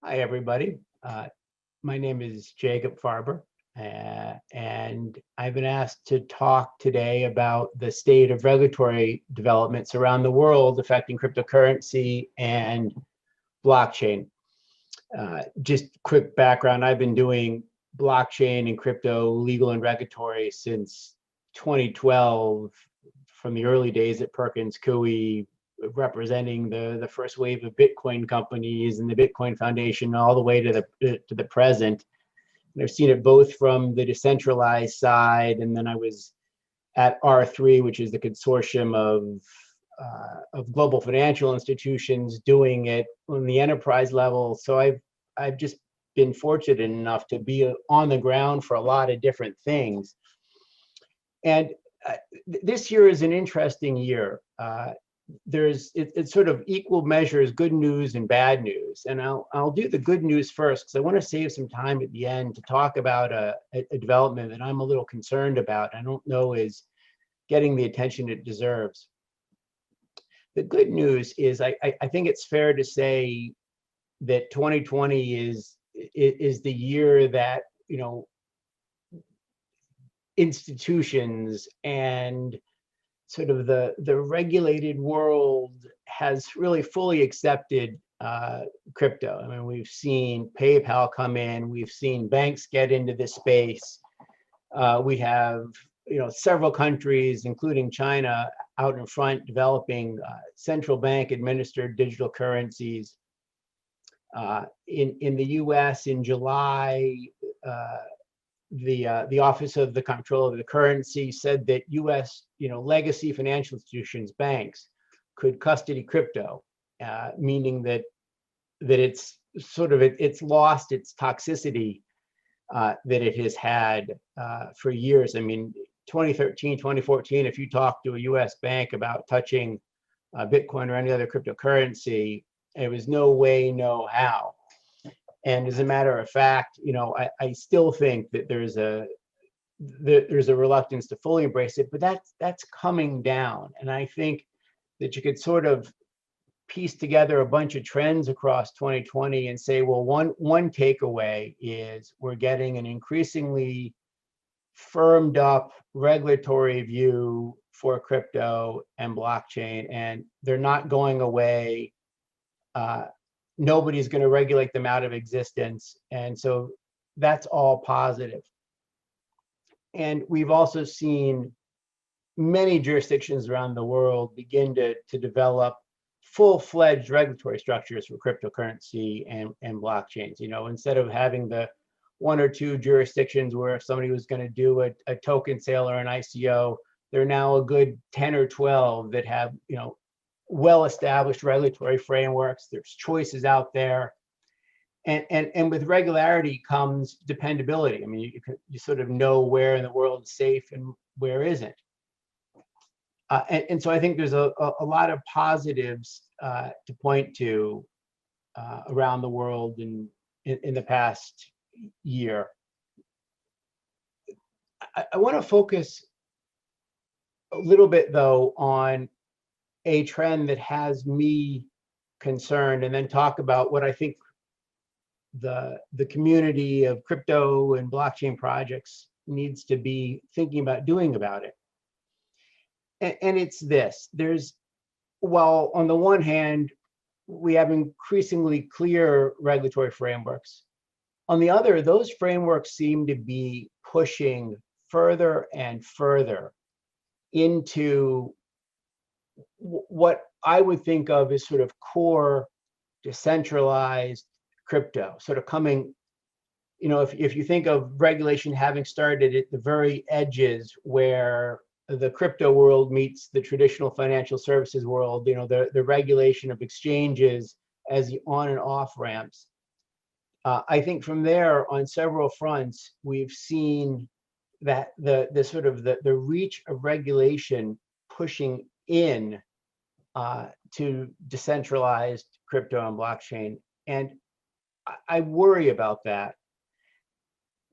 Hi, everybody. My name is Jacob Fabrer, and I've been asked to talk today about the state of regulatory developments around the world affecting cryptocurrency and blockchain. Just quick background, I've been doing blockchain and crypto legal and regulatory since 2012, from the early days at Perkins Coie, representing the first wave of Bitcoin companies and the Bitcoin Foundation, all the way to the present. And I've seen it both from the decentralized side, and then I was at R3, which is the consortium of global financial institutions, doing it on the enterprise level. So I've just been fortunate enough to be on the ground for a lot of different things. And this year is an interesting year. It's sort of equal measures, good news and bad news. And I'll do the good news first, because I want to save some time at the end to talk about a development that I'm a little concerned about. I don't know is getting the attention it deserves. The good news is I think it's fair to say that 2020 is the year that, institutions and sort of the regulated world has really fully accepted crypto. I mean, we've seen PayPal come in, we've seen banks get into this space. We have, several countries, including China, out in front developing central bank administered digital currencies. In the US in July, the Office of the Comptroller of the Currency said that US, legacy financial institutions, banks, could custody crypto, meaning that it's sort of it's lost its toxicity that it has had for years. I mean, 2013, 2014, if you talk to a US bank about touching Bitcoin or any other cryptocurrency, it was no way, no how. And as a matter of fact, I still think that there's a reluctance to fully embrace it, but that's coming down. And I think that you could sort of piece together a bunch of trends across 2020 and say, well, one takeaway is we're getting an increasingly firmed up regulatory view for crypto and blockchain, and they're not going away. Nobody's going to regulate them out of existence. And so that's all positive. And we've also seen many jurisdictions around the world begin to develop full-fledged regulatory structures for cryptocurrency and blockchains. Instead of having the one or two jurisdictions where if somebody was going to do a token sale or an ICO, there are now a good 10 or 12 that have, well-established regulatory frameworks. There's choices out there, and with regularity comes dependability. I mean, you sort of know where in the world is safe and where isn't. And so I think there's a lot of positives to point to around the world in the past year. I want to focus a little bit, though, on a trend that has me concerned, and then talk about what I think the community of crypto and blockchain projects needs to be thinking about doing about it. And it's this: while on the one hand, we have increasingly clear regulatory frameworks, on the other, those frameworks seem to be pushing further and further into what I would think of as sort of core decentralized crypto, sort of coming, if you think of regulation having started at the very edges where the crypto world meets the traditional financial services world, the regulation of exchanges as the on and off ramps. I think from there, on several fronts, we've seen that the sort of the reach of regulation pushing in to decentralized crypto and blockchain. And I worry about that.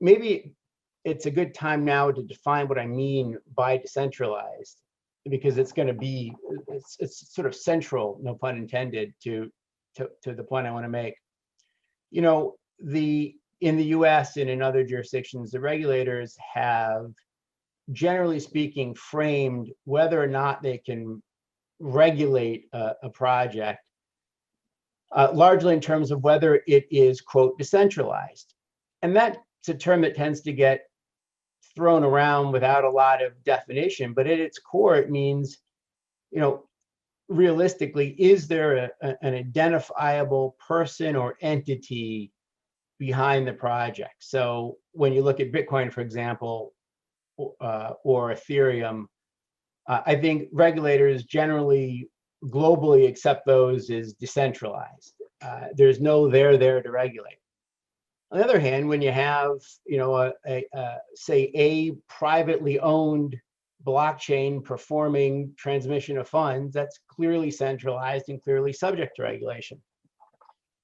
Maybe it's a good time now to define what I mean by decentralized, because it's going to be, it's sort of central, no pun intended, to the point I want to make. you know, in the US and in other jurisdictions, the regulators have, generally speaking, framed whether or not they can regulate a project largely in terms of whether it is, quote, decentralized. And that's a term that tends to get thrown around without a lot of definition, but at its core, it means, you know, realistically, is there an identifiable person or entity behind the project? So when you look at Bitcoin, for example, or Ethereum, I think regulators generally globally accept those as decentralized. There's no there to regulate. On the other hand, when you have, you know, say a privately owned blockchain performing transmission of funds, that's clearly centralized and clearly subject to regulation.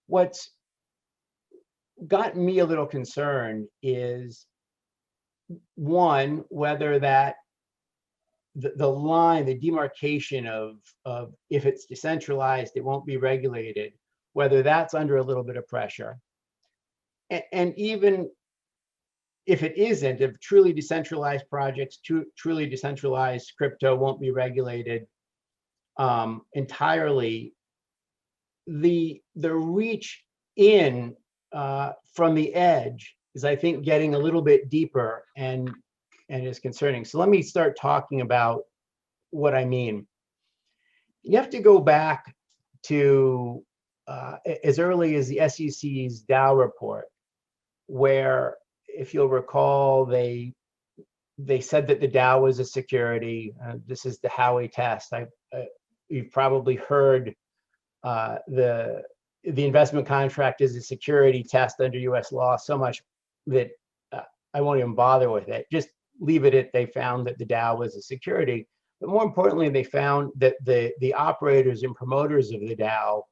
What's gotten me a little concerned is, one, whether that the line, the demarcation of if it's decentralized, it won't be regulated, whether that's under a little bit of pressure. And even if it isn't, if truly decentralized projects, truly decentralized crypto won't be regulated entirely, the reach in from the edge is, I think, getting a little bit deeper and is concerning. So let me start talking about what I mean. You have to go back to as early as the SEC's DAO report, where, if you'll recall, they said that the DAO was a security. This is the Howey test. You've probably heard the investment contract is a security test under U.S. law so much that I won't even bother with it. Just leave it at they found that the DAO was a security. But more importantly, they found that the operators and promoters of the DAO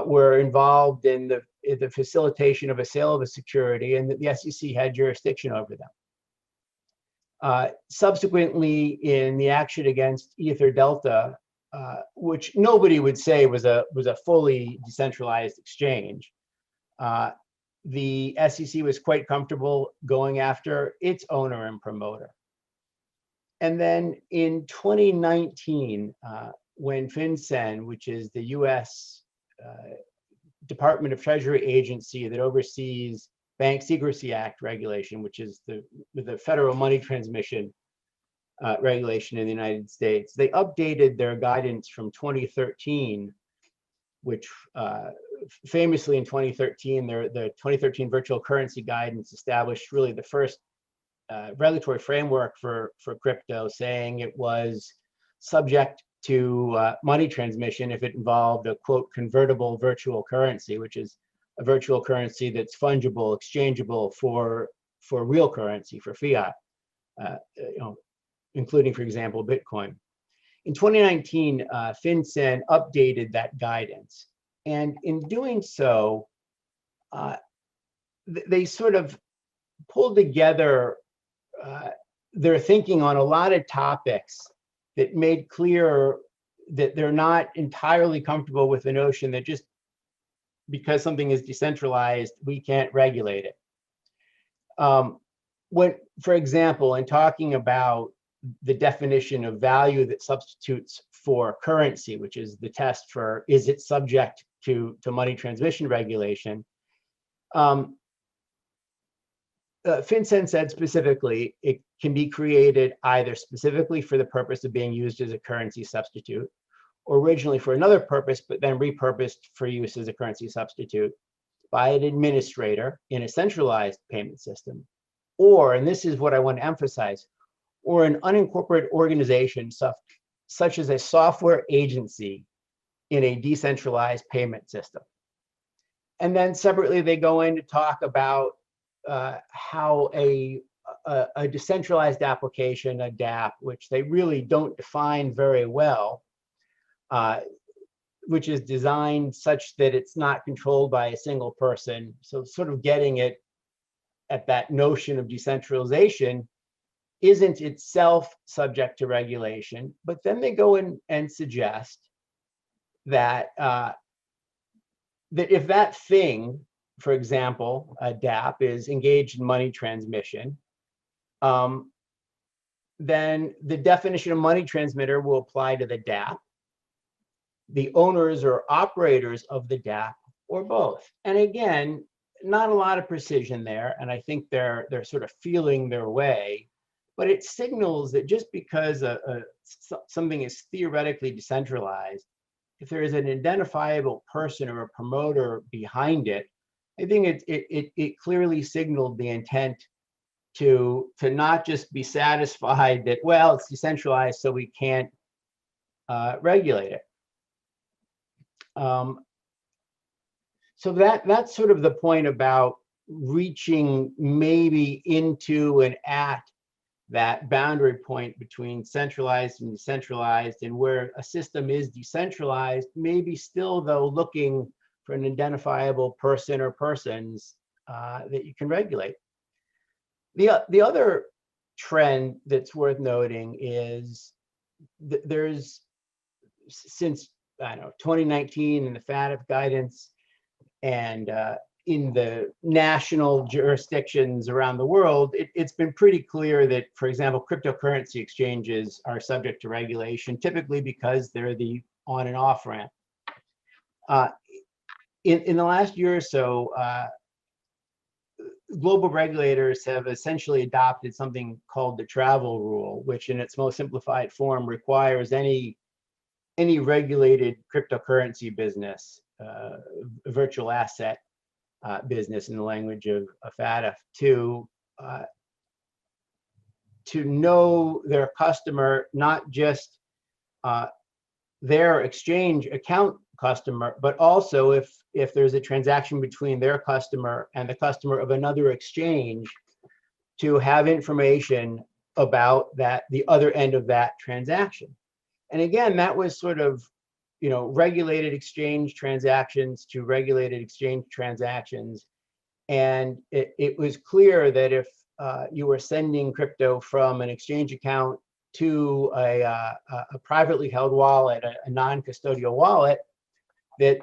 were involved in the facilitation of a sale of a security, and that the SEC had jurisdiction over them. Subsequently, in the action against Ether Delta, which nobody would say was a fully decentralized exchange, the SEC was quite comfortable going after its owner and promoter. And then in 2019, when FinCEN, which is the US Department of Treasury agency that oversees Bank Secrecy Act regulation, which is the federal money transmission regulation in the United States, they updated their guidance from 2013, which famously in 2013, the 2013 virtual currency guidance established really the first regulatory framework for crypto, saying it was subject to money transmission if it involved a, quote, convertible virtual currency, which is a virtual currency that's fungible, exchangeable for real currency, for fiat, you know, including, for example, Bitcoin. In 2019, FinCEN updated that guidance. And in doing so, they sort of pulled together their thinking on a lot of topics that made clear that they're not entirely comfortable with the notion that just because something is decentralized, we can't regulate it. When, for example, in talking about the definition of value that substitutes for currency, which is the test for is it subject to money transmission regulation, FinCEN said specifically it can be created either specifically for the purpose of being used as a currency substitute, or originally for another purpose, but then repurposed for use as a currency substitute by an administrator in a centralized payment system, or, and this is what I want to emphasize, or an unincorporated organization such as a software agency in a decentralized payment system. And then separately, they go in to talk about how a decentralized application, a DApp, which they really don't define very well, which is designed such that it's not controlled by a single person. So sort of getting it at that notion of decentralization, isn't itself subject to regulation. But then they go in and suggest that that if that thing for example, a DApp is engaged in money transmission, um, then the definition of money transmitter will apply to the DApp, the owners or operators of the DApp, or both. And again, not a lot of precision there, and I think they're sort of feeling their way, but it signals that just because something is theoretically decentralized, if there is an identifiable person or a promoter behind it, I think it clearly signaled the intent to not just be satisfied that, well, it's decentralized, so we can't regulate it. So that's sort of the point about reaching maybe into and at that boundary point between centralized and decentralized, and where a system is decentralized, maybe still though looking for an identifiable person or persons that you can regulate. The other trend that's worth noting is there's, since, I don't know, 2019 and the FATF guidance, and in the national jurisdictions around the world, it's been pretty clear that, for example, cryptocurrency exchanges are subject to regulation, typically because they're the on and off ramp. In the last year or so, global regulators have essentially adopted something called the travel rule, which in its most simplified form requires any regulated cryptocurrency business, virtual asset business in the language of FATF, to know their customer, not just their exchange account customer, but also if there's a transaction between their customer and the customer of another exchange, to have information about the other end of that transaction. And again, that was sort of, regulated exchange transactions to regulated exchange transactions. And it was clear that if you were sending crypto from an exchange account to a privately held wallet, a non-custodial wallet, that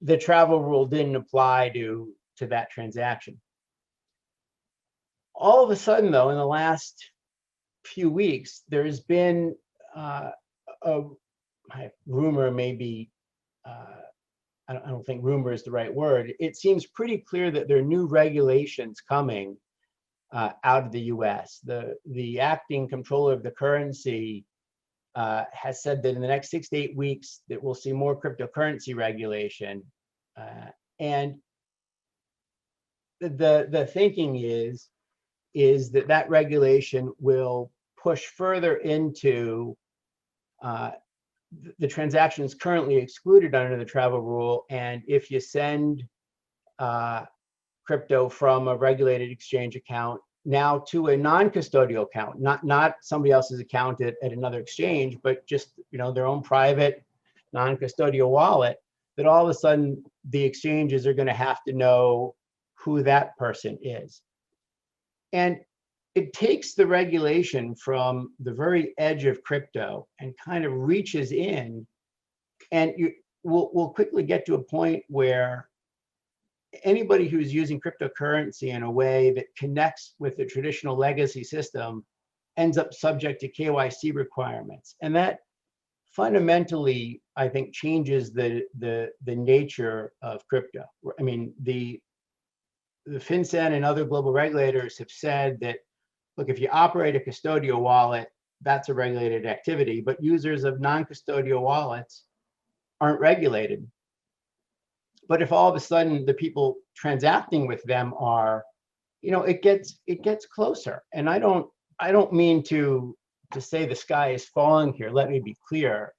the travel rule didn't apply to that transaction. All of a sudden, though, in the last few weeks, there's been a rumor, maybe, I don't think rumor is the right word. It seems pretty clear that there are new regulations coming out of the US. The acting controller of the currency has said that in the next 6 to 8 weeks that we'll see more cryptocurrency regulation. And the thinking is that regulation will push further into the transactions currently excluded under the travel rule. And if you send crypto from a regulated exchange account now to a non-custodial account, not somebody else's account at another exchange, but just their own private non-custodial wallet, that all of a sudden the exchanges are going to have to know who that person is. And it takes the regulation from the very edge of crypto and kind of reaches in, and we'll quickly get to a point where anybody who's using cryptocurrency in a way that connects with the traditional legacy system ends up subject to KYC requirements. And that fundamentally, I think, changes the nature of crypto. I mean, the FinCEN and other global regulators have said that, look, if you operate a custodial wallet, that's a regulated activity, but users of non-custodial wallets aren't regulated. But if all of a sudden the people transacting with them are, it gets closer. And I don't mean to say the sky is falling here. Let me be clear.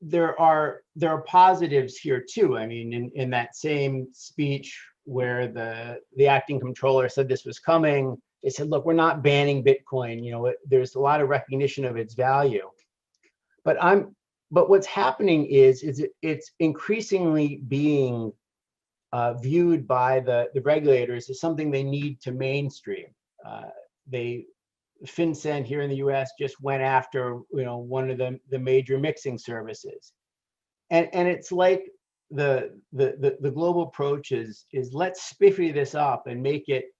There are positives here too. I mean, in that same speech where the acting controller said this was coming, they said, look, we're not banning Bitcoin. There's a lot of recognition of its value. But what's happening is it's increasingly being viewed by the regulators as something they need to mainstream. FinCEN here in the US just went after one of the major mixing services. And it's like the global approach is let's spiffy this up and make it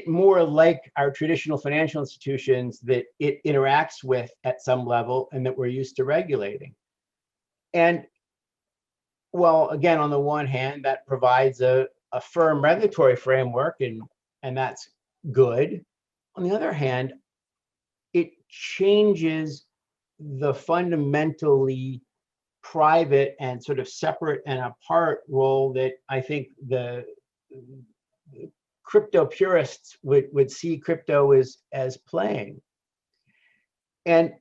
more like our traditional financial institutions that it interacts with at some level and that we're used to regulating. And well, again, on the one hand, that provides a firm regulatory framework, and that's good. On the other hand, it changes the fundamentally private and sort of separate and apart role that I think the crypto purists would see crypto as playing. And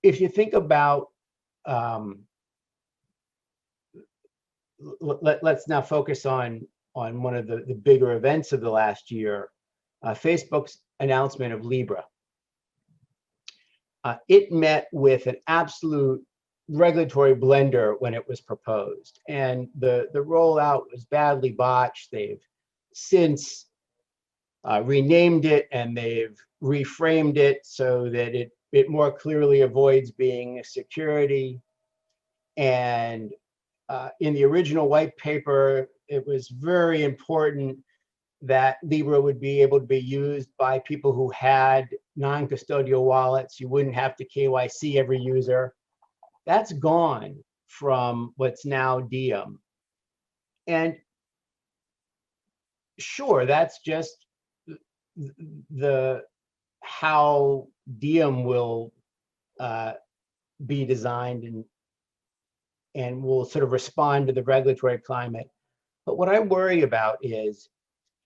if you think about, let's now focus on one of the bigger events of the last year, Facebook's announcement of Libra. It met with an absolute regulatory blender when it was proposed, and the rollout was badly botched. They've since renamed it, and they've reframed it so that it more clearly avoids being a security. And in the original white paper, it was very important that Libra would be able to be used by people who had non-custodial wallets. You wouldn't have to KYC every user. That's gone from what's now Diem. And sure, that's just how Diem will be designed and will sort of respond to the regulatory climate. But what I worry about is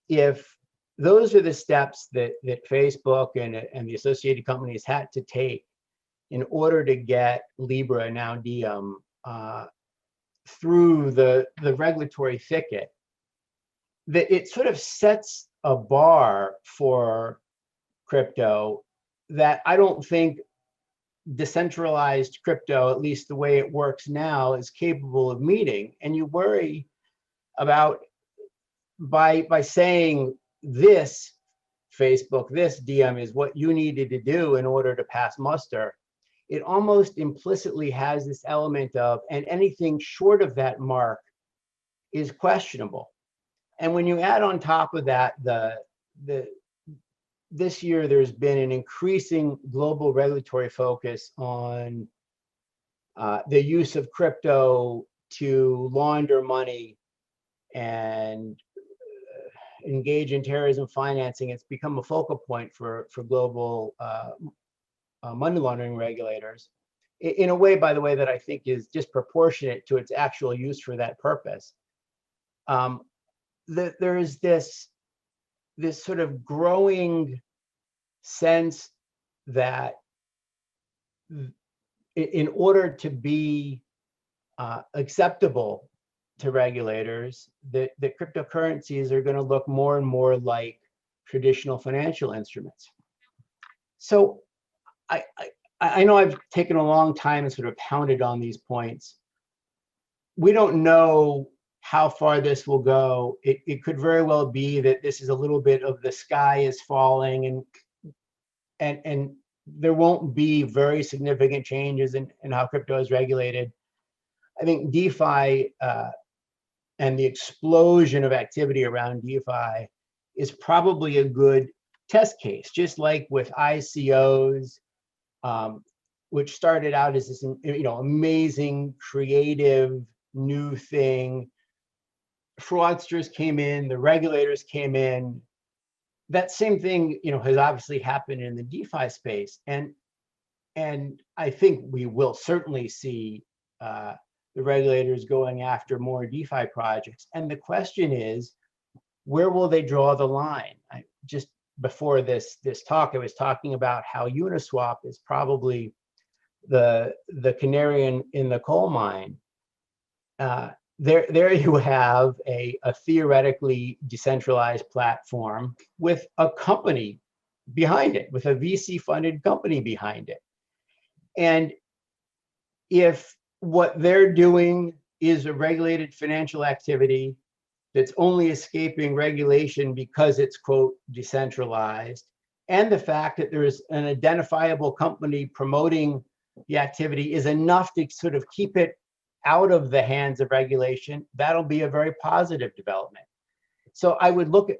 if those are the steps that Facebook and the associated companies had to take in order to get Libra, now Diem, through the regulatory thicket, that it sort of sets a bar for crypto that I don't think decentralized crypto, at least the way it works now, is capable of meeting. And you worry about by saying this, Facebook, this Diem is what you needed to do in order to pass muster, it almost implicitly has this element of, and anything short of that mark is questionable. And when you add on top of that, this year there's been an increasing global regulatory focus on the use of crypto to launder money and engage in terrorism financing. It's become a focal point for global money laundering regulators in a way, by the way, that I think is disproportionate to its actual use for that purpose. There is this sort of growing sense that in order to be acceptable to regulators, that cryptocurrencies are going to look more and more like traditional financial instruments. So I know I've taken a long time and sort of pounded on these points. We don't know how far this will go. It could very well be that this is a little bit of the sky is falling, and there won't be very significant changes in how crypto is regulated. I think DeFi and the explosion of activity around DeFi is probably a good test case, just like with ICOs, which started out as this amazing, creative, new thing. Fraudsters came in, the regulators came in. That same thing, has obviously happened in the DeFi space, and I think we will certainly see the regulators going after more DeFi projects. And the question is, where will they draw the line? Just before this talk, I was talking about how Uniswap is probably the canary in the coal mine. There you have a theoretically decentralized platform with a company behind it, with a VC-funded company behind it. And if what they're doing is a regulated financial activity that's only escaping regulation because it's, quote, decentralized, and the fact that there is an identifiable company promoting the activity is enough to sort of keep it out of the hands of regulation, that'll be a very positive development. So I would look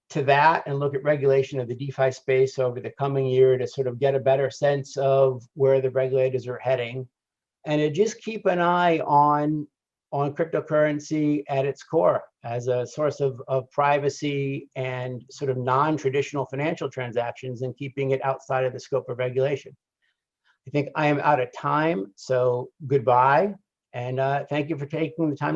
to that and look at regulation of the DeFi space over the coming year to sort of get a better sense of where the regulators are heading, and to just keep an eye on cryptocurrency at its core as a source of privacy and sort of non-traditional financial transactions, and keeping it outside of the scope of regulation. I think I am out of time, so goodbye, and thank you for taking the time